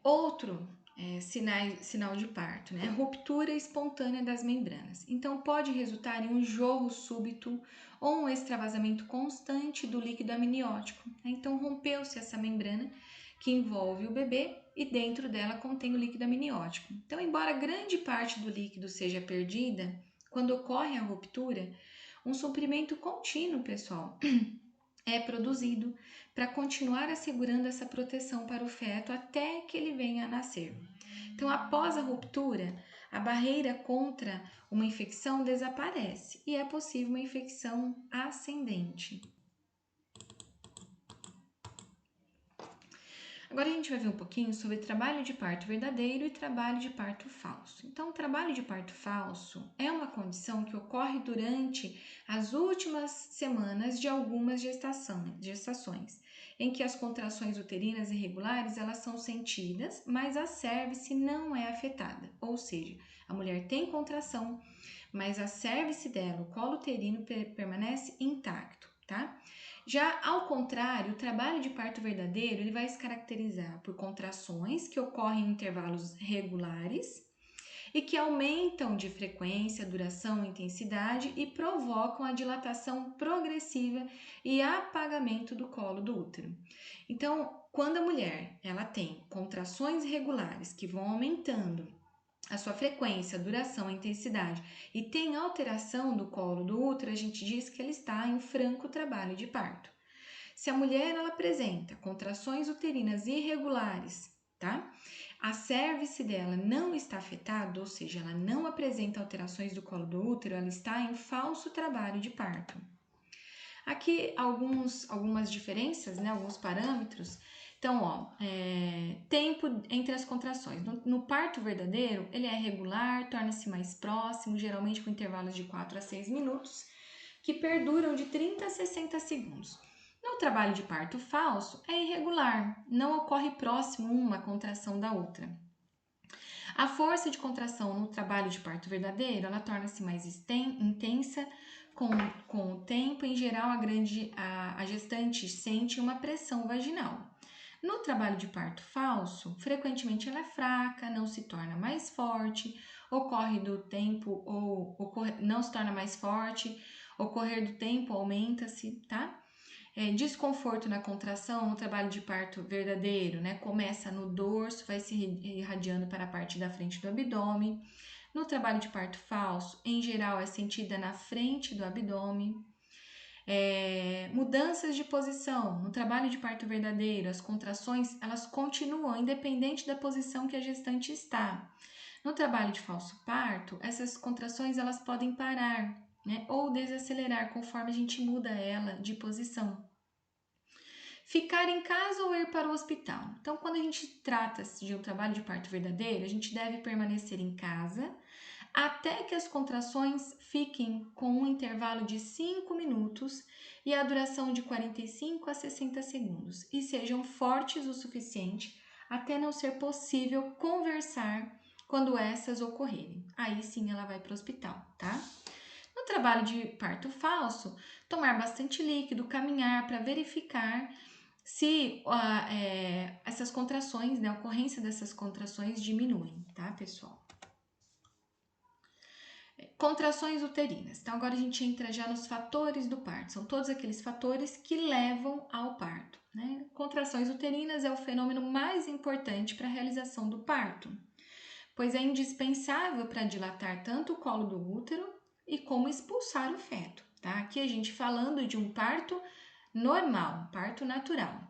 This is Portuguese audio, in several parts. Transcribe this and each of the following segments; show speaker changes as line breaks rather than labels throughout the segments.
Outro sinal de parto, né? Ruptura espontânea das membranas. Então, pode resultar em um jorro súbito ou um extravasamento constante do líquido amniótico. Então, rompeu-se essa membrana que envolve o bebê e dentro dela contém o líquido amniótico. Então, embora grande parte do líquido seja perdida, quando ocorre a ruptura, um suprimento contínuo, pessoal, é produzido para continuar assegurando essa proteção para o feto até que ele venha a nascer. Então, após a ruptura, a barreira contra uma infecção desaparece e é possível uma infecção ascendente. Agora a gente vai ver um pouquinho sobre trabalho de parto verdadeiro e trabalho de parto falso. Então, o trabalho de parto falso é uma condição que ocorre durante as últimas semanas de algumas gestações, em que as contrações uterinas irregulares elas são sentidas, mas a cervice não é afetada, ou seja, a mulher tem contração, mas a cervice dela, o colo uterino permanece intacto, tá? Já ao contrário, o trabalho de parto verdadeiro ele vai se caracterizar por contrações que ocorrem em intervalos regulares e que aumentam de frequência, duração e intensidade e provocam a dilatação progressiva e apagamento do colo do útero. Então, quando a mulher ela tem contrações regulares que vão aumentando a sua frequência, duração, intensidade e tem alteração do colo do útero, a gente diz que ela está em franco trabalho de parto. Se a mulher ela apresenta contrações uterinas irregulares, tá? A cervice dela não está afetada, ou seja, ela não apresenta alterações do colo do útero, ela está em falso trabalho de parto. Aqui algumas diferenças, né? Alguns parâmetros. Então, tempo entre as contrações. No parto verdadeiro, ele é regular, torna-se mais próximo, geralmente com intervalos de 4 a 6 minutos, que perduram de 30 a 60 segundos. No trabalho de parto falso, é irregular, não ocorre próximo uma contração da outra. A força de contração no trabalho de parto verdadeiro, ela torna-se mais intensa com o tempo. Em geral, a gestante sente uma pressão vaginal. No trabalho de parto falso, frequentemente ela é fraca, não se torna mais forte, ocorre do tempo ou não se torna mais forte, ocorrer do tempo aumenta-se, tá? Desconforto na contração no trabalho de parto verdadeiro, né? Começa no dorso, vai se irradiando para a parte da frente do abdômen. No trabalho de parto falso, em geral, é sentida na frente do abdômen. Mudanças de posição. No trabalho de parto verdadeiro, as contrações elas continuam independente da posição que a gestante está. No trabalho de falso parto, essas contrações elas podem parar, né, ou desacelerar conforme a gente muda ela de posição. Ficar em casa ou ir para o hospital. Então, quando a gente trata de um trabalho de parto verdadeiro, a gente deve permanecer em casa até que as contrações fiquem com um intervalo de 5 minutos e a duração de 45 a 60 segundos e sejam fortes o suficiente até não ser possível conversar quando essas ocorrerem. Aí sim ela vai para o hospital, tá? No trabalho de parto falso, tomar bastante líquido, caminhar para verificar se essas contrações, né, a ocorrência dessas contrações diminuem, tá, pessoal? Contrações uterinas. Então, agora a gente entra já nos fatores do parto. São todos aqueles fatores que levam ao parto, né? Contrações uterinas é o fenômeno mais importante para a realização do parto, pois é indispensável para dilatar tanto o colo do útero e como expulsar o feto, tá? Aqui a gente falando de um parto normal, parto natural.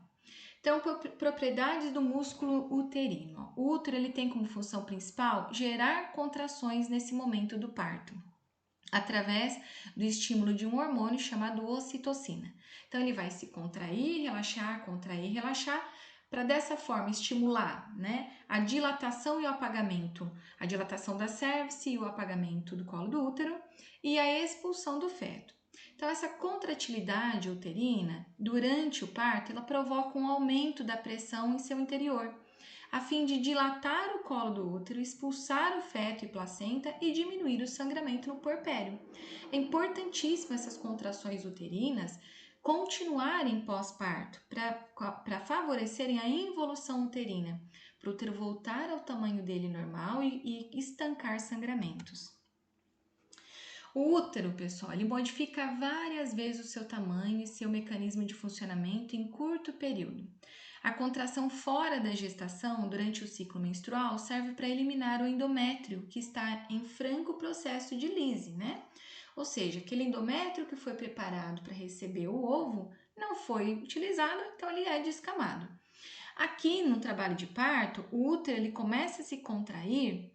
Então, propriedades do músculo uterino. O útero ele tem como função principal gerar contrações nesse momento do parto, através do estímulo de um hormônio chamado ocitocina. Então, ele vai se contrair, relaxar, para dessa forma estimular, né, a dilatação e o apagamento, a dilatação da cervice e o apagamento do colo do útero e a expulsão do feto. Então, essa contratilidade uterina, durante o parto, ela provoca um aumento da pressão em seu interior, a fim de dilatar o colo do útero, expulsar o feto e placenta e diminuir o sangramento no puerpério. É importantíssimo essas contrações uterinas continuarem pós-parto para favorecerem a involução uterina, para o útero voltar ao tamanho dele normal e estancar sangramentos. O útero, pessoal, ele modifica várias vezes o seu tamanho e seu mecanismo de funcionamento em curto período. A contração fora da gestação, durante o ciclo menstrual, serve para eliminar o endométrio, que está em franco processo de lise, né? Ou seja, aquele endométrio que foi preparado para receber o ovo não foi utilizado, então ele é descamado. Aqui no trabalho de parto, o útero ele começa a se contrair,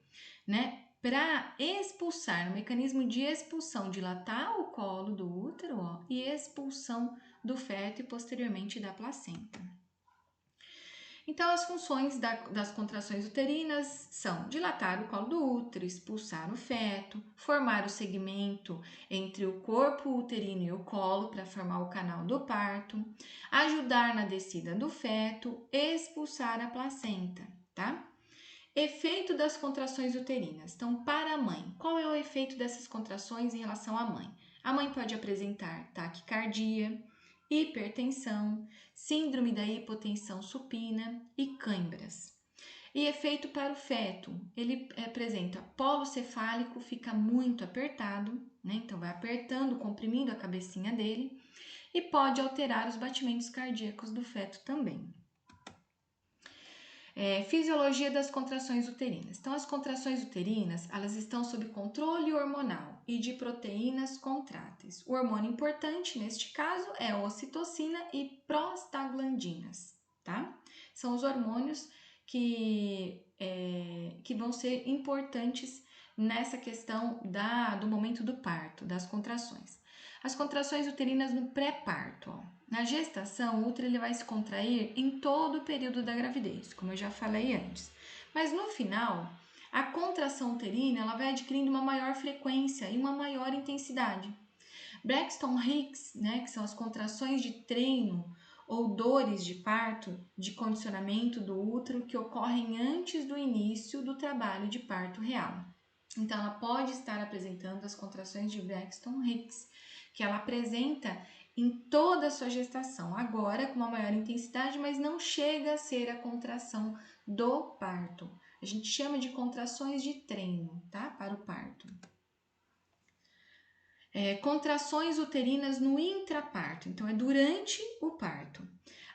né? Para expulsar, no mecanismo de expulsão, dilatar o colo do útero, ó, e expulsão do feto e posteriormente da placenta. Então, as funções das contrações uterinas são dilatar o colo do útero, expulsar o feto, formar o segmento entre o corpo uterino e o colo para formar o canal do parto, ajudar na descida do feto, expulsar a placenta, tá? Efeito das contrações uterinas. Então, para a mãe, qual é o efeito dessas contrações em relação à mãe? A mãe pode apresentar taquicardia, hipertensão, síndrome da hipotensão supina e cãibras. E efeito para o feto, ele apresenta polo cefálico, fica muito apertado, né? Então vai apertando, comprimindo a cabecinha dele e pode alterar os batimentos cardíacos do feto também. Fisiologia das contrações uterinas. Então, as contrações uterinas, elas estão sob controle hormonal e de proteínas contráteis. O hormônio importante, neste caso, é a ocitocina e prostaglandinas, tá? São os hormônios que vão ser importantes nessa questão do momento do parto, das contrações. As contrações uterinas no pré-parto, ó. Na gestação, o útero ele vai se contrair em todo o período da gravidez, como eu já falei antes. Mas no final, a contração uterina ela vai adquirindo uma maior frequência e uma maior intensidade. Braxton Hicks, né, que são as contrações de treino ou dores de parto, de condicionamento do útero que ocorrem antes do início do trabalho de parto real. Então, ela pode estar apresentando as contrações de Braxton Hicks, que ela apresenta em toda a sua gestação, agora com uma maior intensidade, mas não chega a ser a contração do parto. A gente chama de contrações de treino, tá? Para o parto. Contrações uterinas no intraparto, então é durante o parto.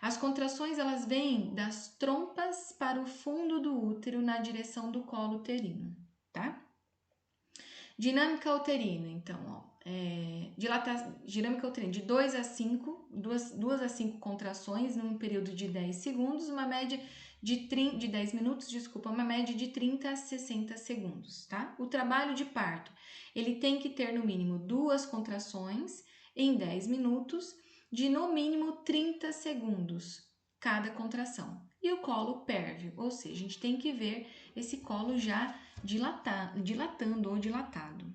As contrações elas vêm das trompas para o fundo do útero na direção do colo uterino, tá? Dinâmica uterina, então, ó. Dinâmica uterina de 2 a 5, 2 a 5 contrações num período de 10 segundos, uma média de 10 minutos, desculpa, uma média de 30 a 60 segundos, tá? O trabalho de parto, ele tem que ter no mínimo 2 contrações em 10 minutos, de no mínimo 30 segundos cada contração. E o colo pérvio, ou seja, a gente tem que ver esse colo já dilatando ou dilatado.